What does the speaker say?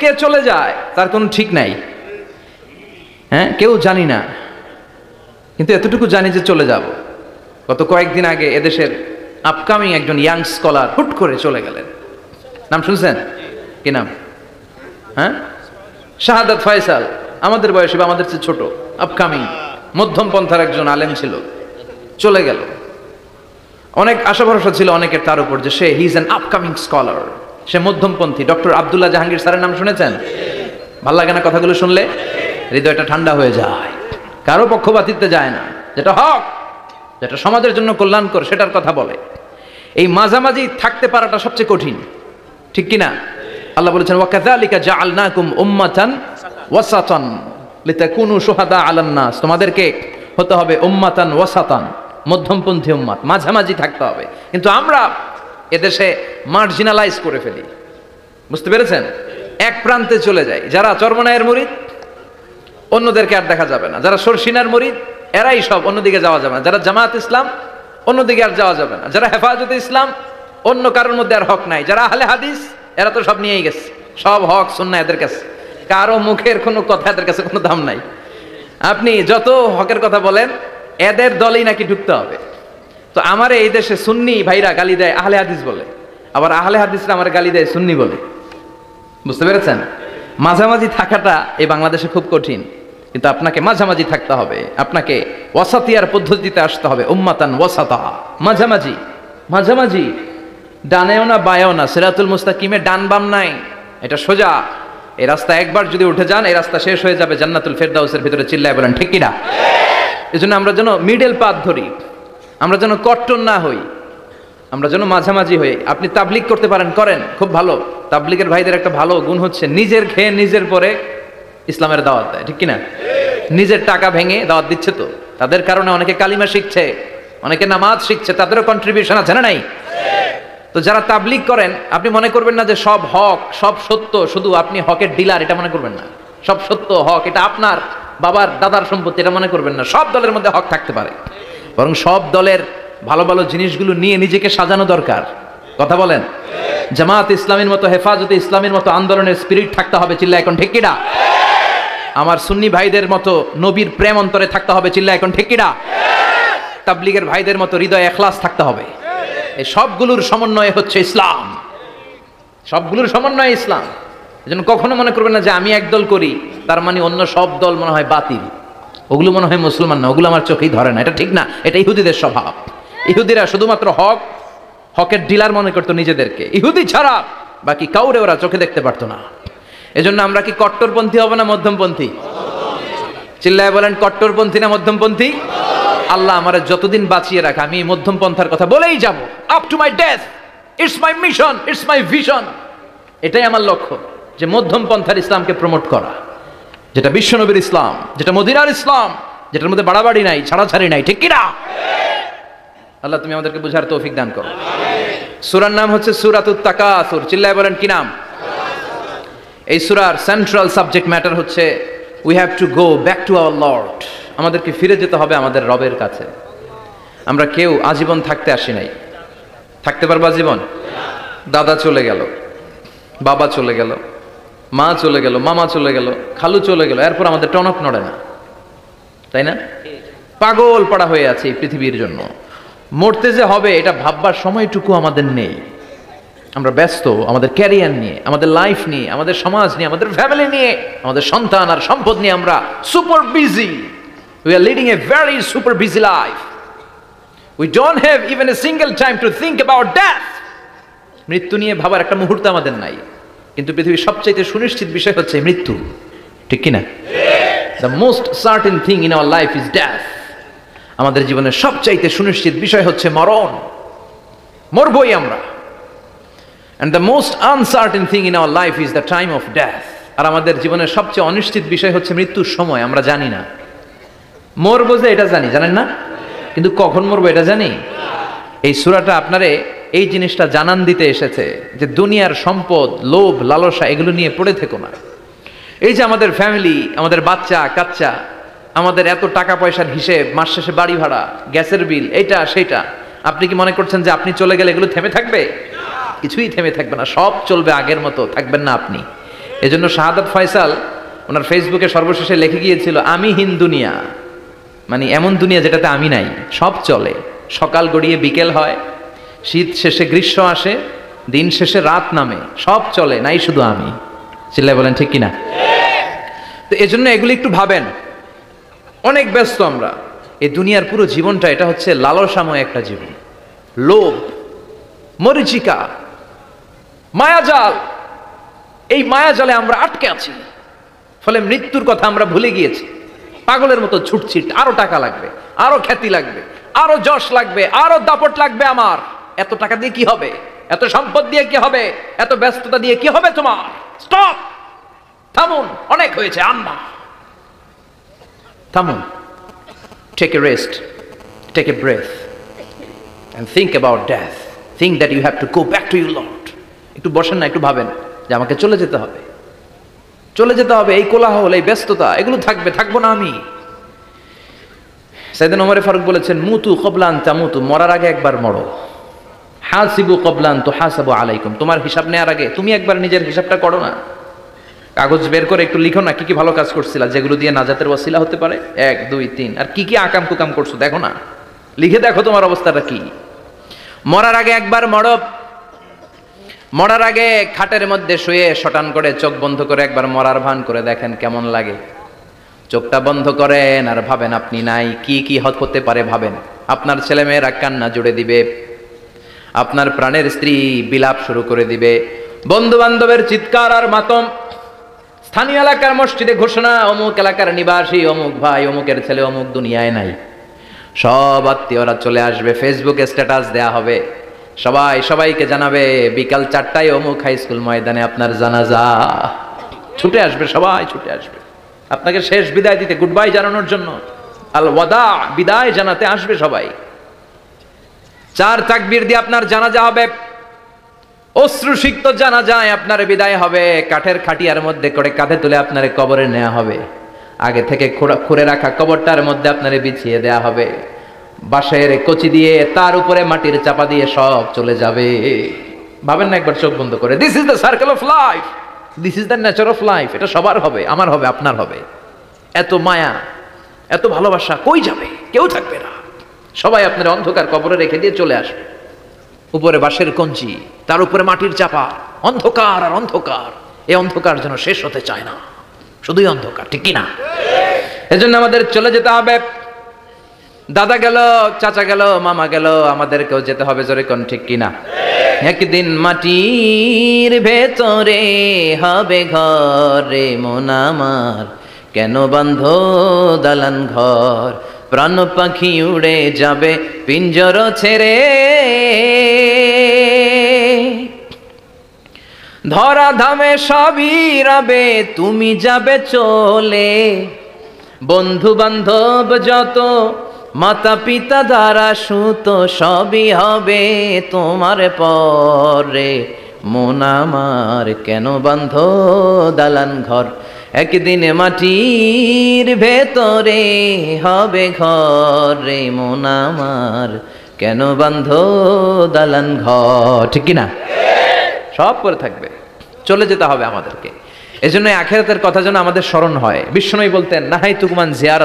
কে চলে যায় তার কোনো ঠিক নাই। হ্যাঁ, কেউ জানি না, কিন্তু এতটুকু জানি যে চলে যাব। গত কয়েকদিন আগে এদেশের আপকামিং একজন ইয়াং স্কলার হুট করে চলে গেলেন। নাম শুনছেন? কি নাম? হ্যাঁ, শাহাদাত ফয়সাল। আমাদের বয়সী বা আমাদের চেয়ে ছোট, আপকামিং মধ্যম পন্থার একজন আলেম ছিল, চলে গেল। অনেক আশা ভরসা ছিল অনেকের তার উপর যে সে he is an upcoming scholar, সে মধ্যমপন্থী। ডক্টর আব্দুল্লাহ জাহাঙ্গীর স্যারের নাম শুনেছেন? ভাল লাগে না কথাগুলো শুনলে? হৃদয়টা ঠান্ডা হয়ে যায়। কারো পক্ষপাতিত্বে যায় না, যেটা হক, যেটা সমাজের জন্য কল্যাণকর সেটার কথা বলে। এই মাঝামাঝি থাকতে পারাটা সবচেয়ে কঠিন, ঠিক কিনা? আল্লাহ বলেছেন ওয়াকাযালিকা জাআলনাকুম উম্মাতান ওয়াসাতান লিতাকুনু শুহাদা আলান নাস। তোমাদেরকে হতে হবে উম্মাতান ওয়াসাতান, মধ্যমপন্থী উম্মাত, মাঝামাঝি থাকতে হবে। কিন্তু আমরা এদেশে মার্জিনালাইজ করে ফেলি, বুঝতে পেরেছেন? এক প্রান্তে চলে যাই। যারা চরমনায়ের মুরিদ অন্যদেরকে আর দেখা যাবে না, যারা সরসিনার মুরিদ এরাই সব, অন্যদিকে যাওয়া যাবে না। যারা জামাত ইসলাম অন্যদিকে আর যাওয়া যাবে না। যারা হেফাজতে ইসলাম অন্য কারোর মধ্যে আর হক নাই। যারা আহলে হাদিস এরা তো সব নিয়েই গেছে, সব হক সুন্নাহ এদের কাছে, কারো মুখের কোনো কথা এদের কাছে কোনো দাম নাই। আপনি যত হকের কথা বলেন এদের দলেই নাকি ঢুকতে হবে। তো আমার এই দেশে সুন্নি ভাইরা গালি দেয় আহলে হাদিস বলে, আবার আহলে হাদিসরা আমার গালি দেয় সুন্নি বলে, বুঝতে পেরেছেন? মাঝামাঝি থাকাটা এই বাংলাদেশে খুব কঠিন, কিন্তু আপনাকে মাঝামাঝি থাকতে হবে। আপনাকে ওয়াসাতিয়ার পদ্ধতিতে আসতে হবে, উম্মাতান ওয়াসাতা, মাঝামাঝি। মাঝামাঝি ডানেও না বায়েও না, সিরাতুল মুস্তাকিমে ডান বাম নাই, এটা সোজা। এই রাস্তা একবার যদি উঠে যান এই রাস্তা শেষ হয়ে যাবে জান্নাতুল ফেরদাউসের ভিতরে। চিল্লায় বলেন ঠিক কিনা? এজন্য আমরা যেন মিডল পাথ ধরি, আমরা যেন কট্টর না হই, আমরা যেন মাঝামাঝি হই। আপনি তাবলিগ করতে পারেন, করেন, খুব ভালো। তাবলিগের ভাইদের একটা ভালো গুণ হচ্ছে নিজের খেয়ে নিজের পরে ইসলামের দাওয়াত দেয়, ঠিক কিনা? নিজের টাকা ভেঙে দাওয়াত দিচ্ছে, তো তাদের কারণে অনেকে কালিমা শিখছে, অনেকে নামাজ শিখছে, তাদেরও কন্ট্রিবিউশন আছে না নাই? তো যারা তাবলিগ করেন আপনি মনে করবেন না যে সব হক সব সত্য, শুধু আপনি হকের ডিলার এটা মনে করবেন না। সব সত্য হক এটা আপনার বাবার দাদার সম্পত্তি এটা মনে করবেন না। সব দলের মধ্যে হক থাকতে পারে, বরং সব দলের ভালো ভালো জিনিসগুলো নিয়ে নিজেকে সাজানো দরকার। কথা বলেন? জামাত ইসলামের মতো, হেফাজতে ইসলামের মতো আন্দোলনের স্পিরিট থাকতে হবে, চিল্লা এখন ঠিক কিনা? আমার সুন্নি ভাইদের মতো নবীর প্রেম অন্তরে থাকতে হবে, চিল্লা এখন ঠিক কিনা? তাবলিগের ভাইদের মতো হৃদয় এখলাস থাকতে হবে। এই সবগুলোর সমন্বয় হচ্ছে ইসলাম, সবগুলোর সমন্বয় ইসলাম। এজন্য কখনো মনে করবেন না যে আমি একদল করি তার মানে অন্য সব দল মনে হয় বাতিল, ওগুলো মনে হয় মুসলমান না, ওগুলো আমার চোখেই ধরে না। এটা ঠিক না, এটা ইহুদিদের স্বভাব। ইহুদিরা শুধুমাত্র হকের ডিলার মনে করতো নিজেদেরকে, ইহুদি ছাড়া বাকি কাউরে ওরা চোখে দেখতে পারতো না। এজন্য আমরা কি কট্টরপন্থী হব না মধ্যমপন্থী? চিল্লায় বলেন কট্টরপন্থী না মধ্যমপন্থী? আল্লাহ আমারে যতদিন বাঁচিয়ে রাখে আমি মধ্যম পন্থার কথা বলেই যাব, up to my death. It's my mission, it's my vision. এটাই আমার লক্ষ্য, যে মধ্যম পন্থার ইসলামকে প্রমোট করা, যেটা বিশ্বনবীর ইসলাম, যেটা মদিনার ইসলাম, যেটার মধ্যে বাড়াবাড়ি নাই, ছাড়াছাড়ি নাই, ঠিক কিনা? আল্লাহ তুমি আমাদেরকে বুঝার তৌফিক দান করো। সূরার নাম হচ্ছে সূরাতুত তাকাসুর। চিল্লায় বলেন কি নাম? এই সূরার সেন্ট্রাল সাবজেক্ট ম্যাটার হচ্ছে we have to go back to our Lord. আমাদেরকে ফিরে যেতে হবে আমাদের রবের কাছে। আমরা কেউ আজীবন থাকতে আসি নাই। থাকতে পারবো আজীবন? দাদা চলে গেল, বাবা চলে গেল, মা চলে গেল, মামা চলে গেল, খালু চলে গেল, এরপর আমাদের টনক নড়ে না, তাই না? পাগল পাড়া হয়ে আছে এই পৃথিবীর জন্য। মরতে যে হবে এটা ভাববার সময়টুকু আমাদের নেই। আমরা ব্যস্ত আমাদের ক্যারিয়ার নিয়ে, আমাদের লাইফ নিয়ে, আমাদের সমাজ নিয়ে, আমাদের ফ্যামিলি নিয়ে, আমাদের সন্তান আর সম্পদ নিয়ে আমরা super busy. We are leading a very super busy life. We don't have even a single time to think about death. মৃত্যু নিয়ে ভাবার একটা মুহূর্ত আমাদের নাই। কিন্তু পৃথিবীর সবচাইতে সুনিশ্চিত বিষয় হচ্ছে মৃত্যু, ঠিক কিনা? The most certain thing in our life is death. আমাদের জীবনের সবচাইতে সুনিশ্চিত বিষয় হচ্ছে মরণ, মরবই আমরা। And the most uncertain thing in our life is the time of death. আর আমাদের জীবনের সবচেয়ে অনিশ্চিত বিষয় হচ্ছে মৃত্যুর সময়। আমরা জানি না মরবো, যে এটা জানি, জানেন না? কিন্তু কখন মরবো এটা জানি? এই সূরাটা আপনারে এই জিনিসটা জানান দিতে এসেছে যে দুনিয়ার সম্পদ, লোভ, লালসা এগুলো নিয়ে পড়ে থেকো না। এই যে আমাদের ফ্যামিলি, আমাদের বাচ্চা কাচ্চা, আমাদের এত টাকা পয়সার হিসেব, মাস শেষে বাড়ি ভাড়া, গ্যাসের বিল, এটা সেটা, আপনি কি মনে করছেন যে আপনি চলে গেলে এগুলো থেমে থাকবে? কিছুই থেমে থাকবে না, সব চলবে আগের মতো, থাকবেন না আপনি। এজন্য শাহাদাত ফয়সাল ওনার ফেসবুকে সর্বশেষে লিখে গিয়েছিল, আমি হীন দুনিয়া, মানে এমন দুনিয়া যেটাতে আমি নাই, সব চলে, সকাল গড়িয়ে বিকেল হয়, শীত শেষে গ্রীষ্ম আসে, দিন শেষে রাত নামে, সব চলে, নাই শুধু আমি। চিল্লায় বলেন ঠিক কিনা? তো এজন্য এগুলি একটু ভাবেন। অনেক ব্যস্ত আমরা, এই দুনিয়ার পুরো জীবনটা এটা হচ্ছে লালসাময় একটা জীবন, লোভ, মরিচিকা, মায়াজাল। এই মায়াজালে আমরা আটকে আছি, ফলে মৃত্যুর কথা আমরা ভুলে গিয়েছি। পাগলের মতো ছুটছি, আরো টাকা লাগবে, আরো খ্যাতি লাগবে, আরো যশ লাগবে, আরো দাপট লাগবে আমার। এত টাকা দিয়ে কি হবে? এত সম্পদ দিয়ে কি হবে? এত ব্যস্ততা দিয়ে কি হবে তোমার? স্টপ, থামুন, অনেক হয়েছে, আম্মা থামুন। Take a rest, take a breath and think about death. Think that you have to go back to your Lord. একটু বসেন না, একটু ভাবেন যে আমাকে চলে যেতে হবে, চলে যেতে হবে। এই কোলাহল, এই ব্যস্ততা, এগুলো থাকবে, থাকবো না আমি। সাইয়েদনা ওমর ফারুক বলেছেন, মুতু ক্বাবলা আন তামুতু, মরার আগে একবার মরো। হাসিবু ক্বাবলা আন তুহাসাবু আলাইকুম, তোমার হিসাব নেওয়ার আগে তুমি একবার নিজের হিসাবটা করো না। কাগজ বের করে একটু লিখো না, কি কি ভালো কাজ করছিলা, যেগুলো দিয়ে নাজাতের ওয়াসিলা হতে পারে, 1 2 3, আর কি কি আকাম কুকাম করছো দেখো না, লিখে দেখো তোমার অবস্থাটা কি। মরার আগে একবার মরো। মরার আগে খাটের মধ্যে শুয়ে শটান করে চোখ বন্ধ করে একবার মরার ভান করে দেখেন কেমন লাগে। চোখটা বন্ধ করেন আর ভাবেন আপনি নাই, কি কি হতে পারে ভাবেন। আপনার ছেলেমেয়েরা কান্না জুড়ে দিবে, আপনার প্রাণের স্ত্রী বিলাপ শুরু করে দিবে, বন্ধু বান্ধবের চিৎকার আর মাতম, স্থানীয় এলাকার মসজিদে ঘোষণা, অমুক এলাকার নিবাসী অমুক ভাই, অমুকের ছেলে অমুক দুনিয়ায় নাই। সব আত্মীয়রা চলে আসবে, ফেসবুকে স্ট্যাটাস দেয়া হবে, সবাই সবাইকে জানাবে বিকাল 4টায় অমুক হাই স্কুল ময়দানে আপনার জানাজা। ছুটে আসবে, সবাই ছুটে আসবে আপনাকে শেষ বিদায় দিতে, গুড বাই জানানোর জন্য, আল ওয়াদা, বিদায় জানাতে আসবে সবাই। 4 তাকবীর দিয়ে আপনার জানাজা হবে, অশ্রুসিক্ত জানাজায় আপনার বিদায় হবে। কাঠের খাটিয়ার মধ্যে করে কাঁধে তুলে আপনার কবরে নেওয়া হবে, আগে থেকে খুঁড়ে রাখা কবরটার মধ্যে আপনারে বিছিয়ে দেয়া হবে, বাঁশের কচি দিয়ে তার উপরে মাটির চাপা দিয়ে সব চলে যাবে। ভাবেন না একবার চোখ বন্ধ করে, this is the circle of life, this is the nature of life. এটা সবার হবে, আমার হবে, আপনার হবে। এত মায়া, এত ভালোবাসা কই যাবে? কেউ থাকবে না, সবাই আপনার অন্ধকার কবরে রেখে দিয়ে চলে আসবে। উপরে বাঁশের কঞ্চি, তার উপরে মাটির চাপা, অন্ধকার আর অন্ধকার। এই অন্ধকার যেন শেষ হতে চায় না, শুধুই অন্ধকার, ঠিক কিনা? এজন্য আমাদের চলে যেতে হবে। দাদা গেল, চাচা গেল, মামা গেল, আমাদেরকেও যেতে হবে, জোরে কোন ঠিক কিনা? একদিন মাটির ভেতরে হবে ঘরে মন আমার, কেন বাঁধ দালান ঘর, প্রাণ পাখি উড়ে যাবে পিঞ্জর ছেড়ে, ধরা ধামে সবই রবে তুমি যাবে চলে, বন্ধু বান্ধব যত মাতা পিতা দ্বারা সুত সবই হবে তোমার পরে, মন আমার কেন বাঁধ দালান ঘর, একদিন মাটির ভেতরে হবে ঘরে মন আমার, কেন বাঁধ দালান ঘর, ঠিক কিনা? সব করে থাকবে, চলে যেতে হবে আমাদেরকে। এজন্য আখিরাতের কথা যেন আমাদের স্মরণ হয়। বিশ্বনবী বলতেন, নাহাইতুকুম আন জিয়ারাত